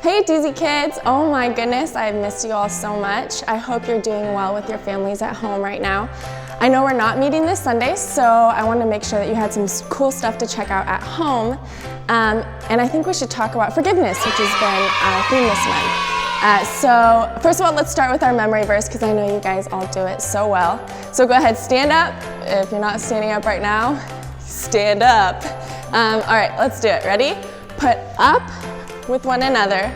Hey DZ kids, oh my goodness, I've missed you all so much. I hope you're doing well with your families at home right now. I know we're not meeting this Sunday, so I want to make sure that you had some cool stuff to check out at home. And I think we should talk about forgiveness, which has been our theme this month. So first of all, let's start with our memory verse, because I know you guys all do it so well. So go ahead, stand up. If you're not standing up right now, stand up. All right, let's do it. Ready? Put up with one another,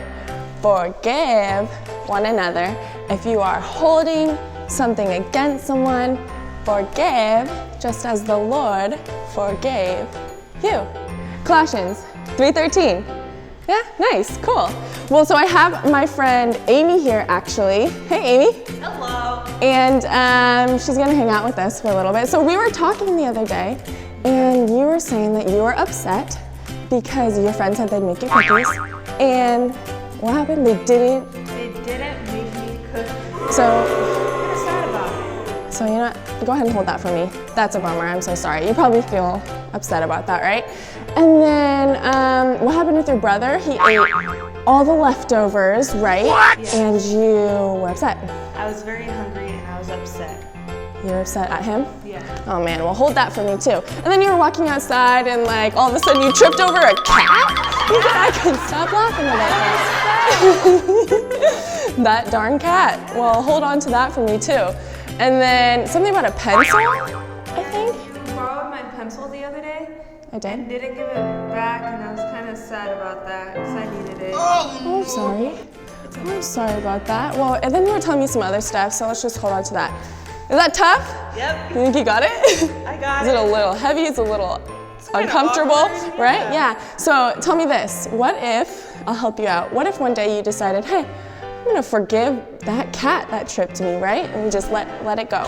forgive one another. If you are holding something against someone, forgive just as the Lord forgave you. Colossians 3:13. Yeah, nice, cool. Well, so I have my friend Amy here actually. Hey Amy. Hello. And she's gonna hang out with us for a little bit. So we were talking the other day and you were saying that you were upset because your friend said they'd make you cookies. And what happened? They didn't make me cookies. So I'm sad about it. So you're not, go ahead and hold that for me. That's a bummer, I'm so sorry. You probably feel upset about that, right? And then what happened with your brother? He ate all the leftovers, right? What? And you were upset. I was very hungry and I was upset. You were upset at him? Yeah. Oh man, well hold that for me too. And then you were walking outside and like all of a sudden you tripped over a cat? You said I couldn't stop laughing about that. That darn cat. Well, hold on to that for me too. And then something about a pencil, I think? You borrowed my pencil the other day. I did? And didn't give it back, and I was kind of sad about that because I needed it. Oh, I'm sorry. I'm sorry about that. Well, and then you were telling me some other stuff, so let's just hold on to that. Is that tough? Yep. You think you got it? I got Is it a little heavy? It's a little uncomfortable, awkward, right? yeah. Yeah. So tell me this. What if, I'll help you out, what if one day you decided, hey, I'm gonna forgive that cat that tripped me, right? And you just let it go.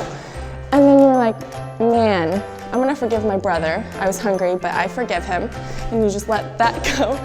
And then you're like, man, I'm gonna forgive my brother. I was hungry, but I forgive him. And you just let that go.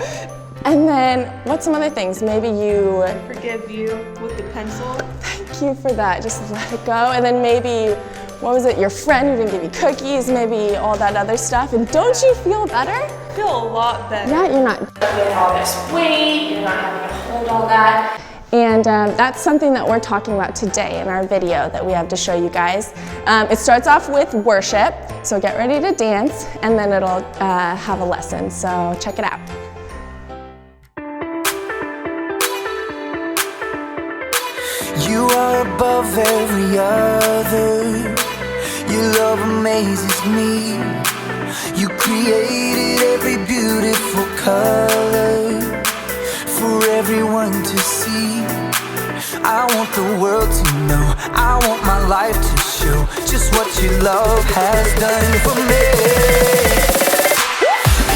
And then what's some other things? Maybe you forgive you with the pencil. Thank you for that. Just let it go. And then maybe, what was it? Your friend who didn't give you cookies, maybe all that other stuff. And don't you feel better? I feel a lot better. Yeah, you're not getting all this weight. You're not having to hold all that. And that's something that we're talking about today in our video that we have to show you guys. It starts off with worship, so get ready to dance, and then it'll have a lesson, so check it out. You are above every other. Your love amazes me. You created every beautiful color for everyone to see. I want the world to know, I want my life to show just what your love has done for me.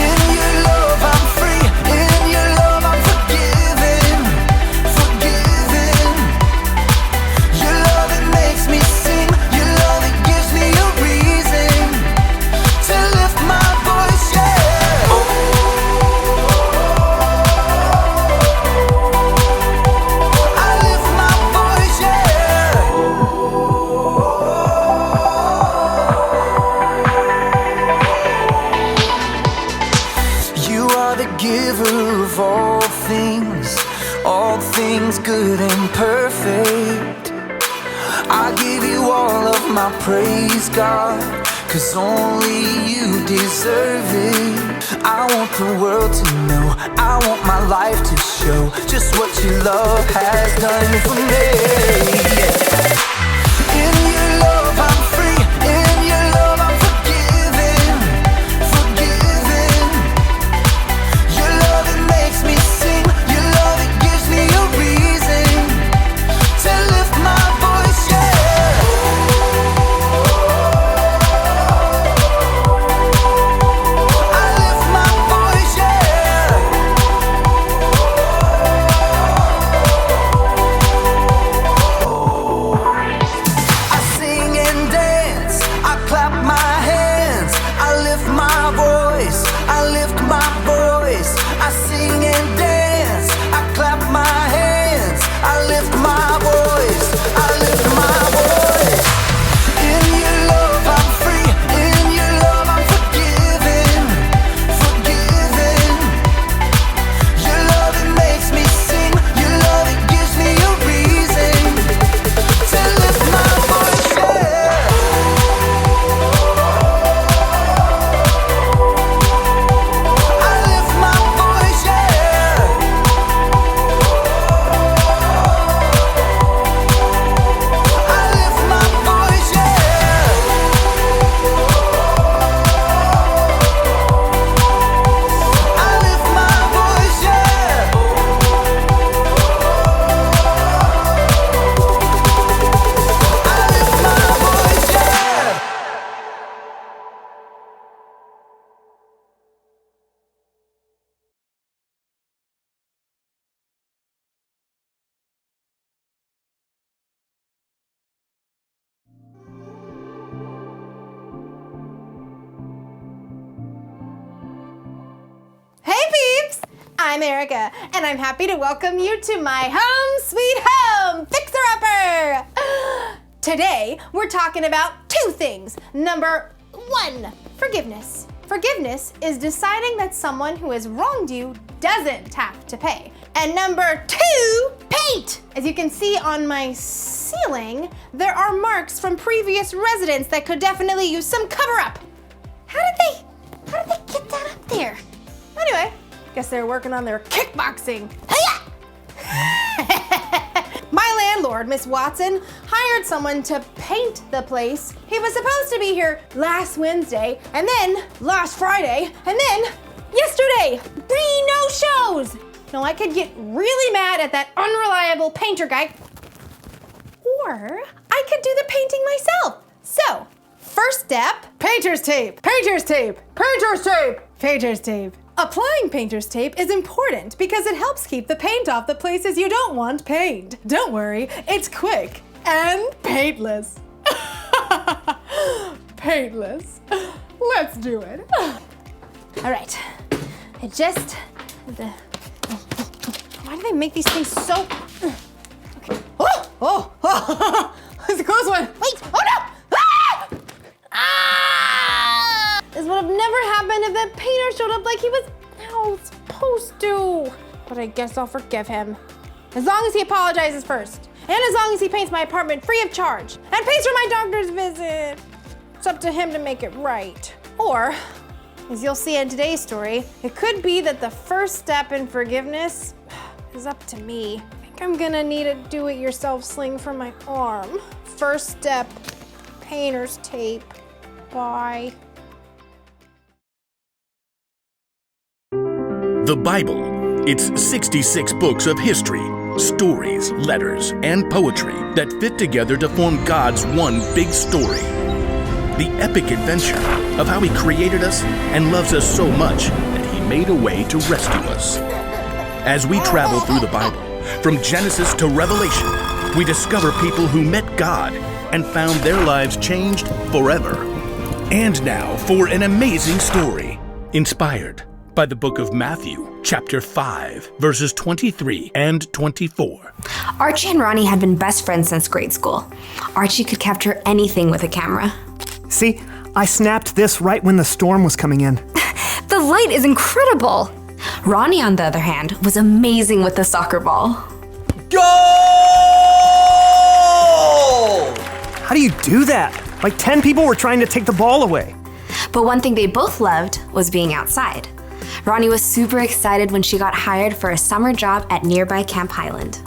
In your love I'm free, in your love I'm forgiven, forgiven. Your love it makes me sing, your love it gives me a reason to lift my voice, yeah. I lift my voice, yeah. You are the giver of all things good and perfect. I give you all of my praise, God, 'cause only you deserve it. I want the world to know, I want my life to show just what your love has done for me, yeah. In your love I'm free, in your love I'm forgiven, forgiven. Your love it makes me sing, your love it gives me a reason to lift my voice, yeah. I lift my voice, yeah. Oh. peeps! I'm Erica, and I'm happy to welcome you to my home sweet home fixer-upper! Today, we're talking about two things. Number one, forgiveness. Forgiveness is deciding that someone who has wronged you doesn't have to pay. And number two, paint! As you can see on my ceiling, there are marks from previous residents that could definitely use some cover-up. How did they get that up there? Anyway, guess they're working on their kickboxing. Hi-ya! My landlord, Miss Watson, hired someone to paint the place. He was supposed to be here last Wednesday, and then last Friday, and then yesterday. 3 no-shows. Now I could get really mad at that unreliable painter guy, or I could do the painting myself. So, first step, painter's tape, painter's tape, painter's tape, painter's tape. Applying painter's tape is important because it helps keep the paint off the places you don't want painted. Don't worry, it's quick and paintless. Paintless. Let's do it. All right, why do they make these things so... Okay. Oh, it's a close one. Wait, oh no! This would have never happened if that painter showed up like he was supposed to. But I guess I'll forgive him. As long as he apologizes first. And as long as he paints my apartment free of charge. And pays for my doctor's visit. It's up to him to make it right. Or, as you'll see in today's story, it could be that the first step in forgiveness is up to me. I think I'm gonna need a do-it-yourself sling for my arm. First step, painter's tape. Bye. The Bible. It's 66 books of history, stories, letters, and poetry that fit together to form God's one big story. The epic adventure of how He created us and loves us so much that He made a way to rescue us. As we travel through the Bible, from Genesis to Revelation, we discover people who met God and found their lives changed forever. And now for an amazing story, inspired by the book of Matthew, chapter 5, verses 23 and 24. Archie and Ronnie had been best friends since grade school. Archie could capture anything with a camera. See, I snapped this right when the storm was coming in. The light is incredible! Ronnie, on the other hand, was amazing with the soccer ball. Goal! How do you do that? Like 10 people were trying to take the ball away. But one thing they both loved was being outside. Ronnie was super excited when she got hired for a summer job at nearby Camp Highland.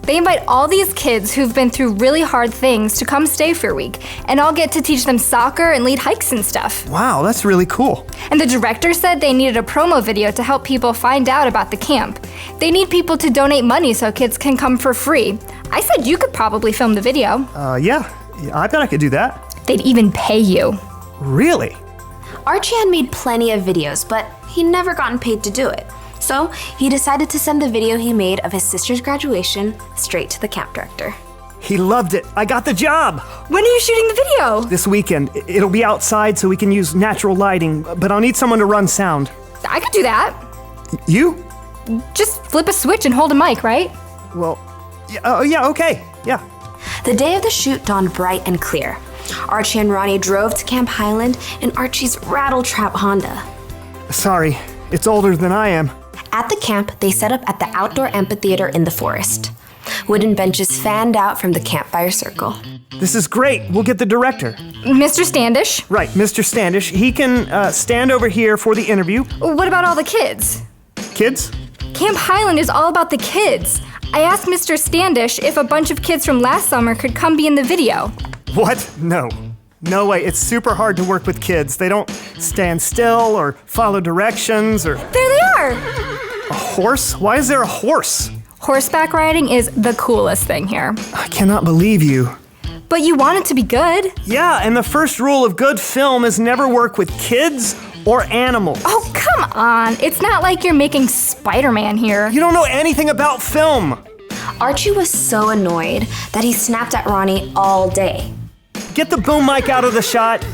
They invite all these kids who've been through really hard things to come stay for a week, and I'll get to teach them soccer and lead hikes and stuff. Wow, that's really cool. And the director said they needed a promo video to help people find out about the camp. They need people to donate money so kids can come for free. I said you could probably film the video. Yeah, I bet I could do that. They'd even pay you. Really? Archie had made plenty of videos, but he'd never gotten paid to do it. So he decided to send the video he made of his sister's graduation straight to the camp director. He loved it. I got the job. When are you shooting the video? This weekend. It'll be outside so we can use natural lighting, but I'll need someone to run sound. I could do that. You? Just flip a switch and hold a mic, right? Well, yeah, okay, yeah. The day of the shoot dawned bright and clear. Archie and Ronnie drove to Camp Highland in Archie's rattle-trap Honda. Sorry, it's older than I am. At the camp, they set up at the outdoor amphitheater in the forest. Wooden benches fanned out from the campfire circle. This is great. We'll get the director. Mr. Standish? Right, Mr. Standish. He can stand over here for the interview. What about all the kids? Kids? Camp Highland is all about the kids. I asked Mr. Standish if a bunch of kids from last summer could come be in the video. What? No. No way. It's super hard to work with kids. They don't stand still or follow directions or... There they are! A horse? Why is there a horse? Horseback riding is the coolest thing here. I cannot believe you. But you want it to be good. Yeah, and the first rule of good film is never work with kids or animals. Oh, come on. It's not like you're making Spider-Man here. You don't know anything about film. Archie was so annoyed that he snapped at Ronnie all day. Get the boom mic out of the shot.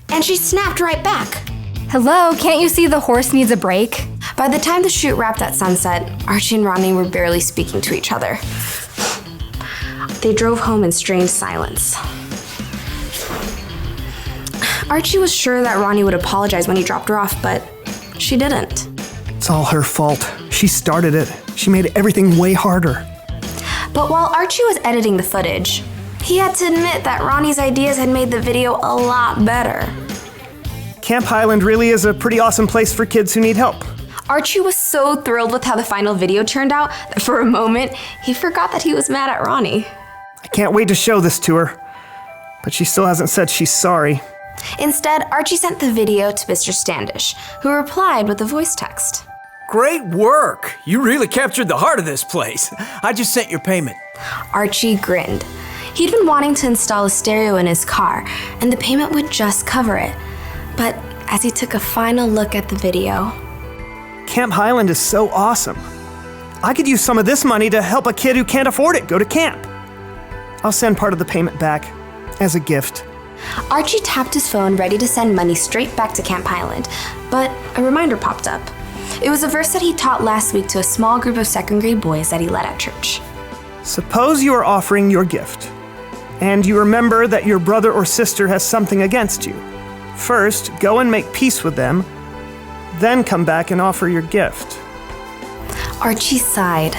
And she snapped right back. Hello, can't you see the horse needs a break? By the time the shoot wrapped at sunset, Archie and Ronnie were barely speaking to each other. They drove home in strange silence. Archie was sure that Ronnie would apologize when he dropped her off, but she didn't. It's all her fault. She started it. She made everything way harder. But while Archie was editing the footage, he had to admit that Ronnie's ideas had made the video a lot better. Camp Highland really is a pretty awesome place for kids who need help. Archie was so thrilled with how the final video turned out that for a moment, he forgot that he was mad at Ronnie. I can't wait to show this to her, but she still hasn't said she's sorry. Instead, Archie sent the video to Mr. Standish, who replied with a voice text. Great work! You really captured the heart of this place. I just sent your payment. Archie grinned. He'd been wanting to install a stereo in his car, and the payment would just cover it. But as he took a final look at the video, Camp Highland is so awesome. I could use some of this money to help a kid who can't afford it go to camp. I'll send part of the payment back as a gift. Archie tapped his phone ready to send money straight back to Camp Highland, but a reminder popped up. It was a verse that he taught last week to a small group of second grade boys that he led at church. Suppose you are offering your gift, and you remember that your brother or sister has something against you. First, go and make peace with them, then come back and offer your gift. Archie sighed.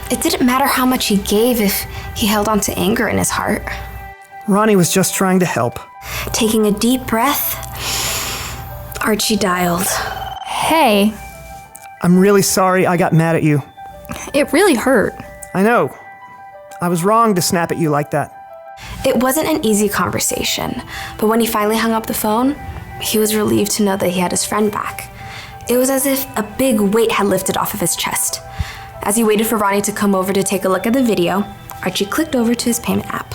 It didn't matter how much he gave if he held on to anger in his heart. Ronnie was just trying to help. Taking a deep breath, Archie dialed. Hey, I'm really sorry I got mad at you. it really hurt. I know. I was wrong to snap at you like that. It wasn't an easy conversation, but when he finally hung up the phone, he was relieved to know that he had his friend back. It was as if a big weight had lifted off of his chest. As he waited for Ronnie to come over to take a look at the video, Archie clicked over to his payment app.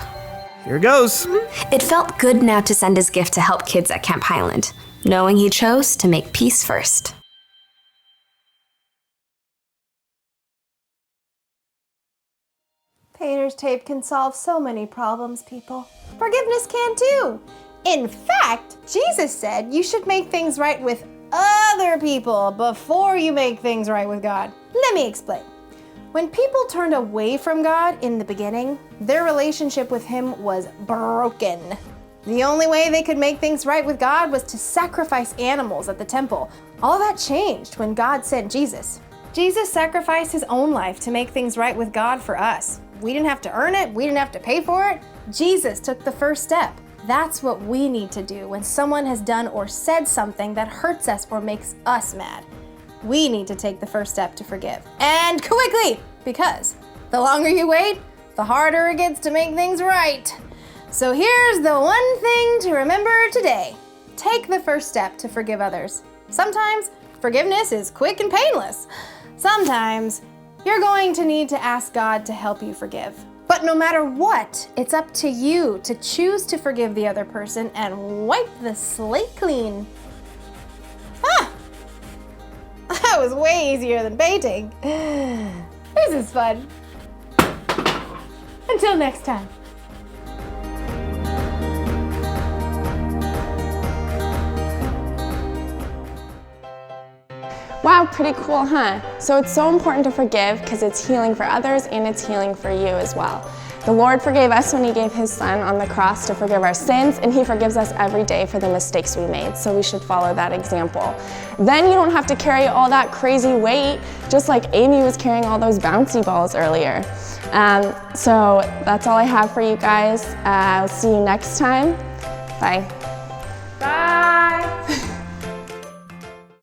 Here goes. It felt good now to send his gift to help kids at Camp Highland, knowing he chose to make peace first. Painter's tape can solve so many problems, people. Forgiveness can too. In fact, Jesus said you should make things right with other people before you make things right with God. Let me explain. When people turned away from God in the beginning, their relationship with Him was broken. The only way they could make things right with God was to sacrifice animals at the temple. All that changed when God sent Jesus. Jesus sacrificed His own life to make things right with God for us. We didn't have to earn it. We didn't have to pay for it. Jesus took the first step. That's what we need to do when someone has done or said something that hurts us or makes us mad. We need to take the first step to forgive. And quickly, because the longer you wait, the harder it gets to make things right. So here's the one thing to remember today. Take the first step to forgive others. Sometimes forgiveness is quick and painless. Sometimes you're going to need to ask God to help you forgive. But no matter what, it's up to you to choose to forgive the other person and wipe the slate clean. That was way easier than painting. This is fun. Until next time. Wow, pretty cool, huh? So it's so important to forgive because it's healing for others and it's healing for you as well. The Lord forgave us when He gave His Son on the cross to forgive our sins, and He forgives us every day for the mistakes we made, so we should follow that example. Then you don't have to carry all that crazy weight, just like Amy was carrying all those bouncy balls earlier. So that's all I have for you guys. I'll see you next time. Bye.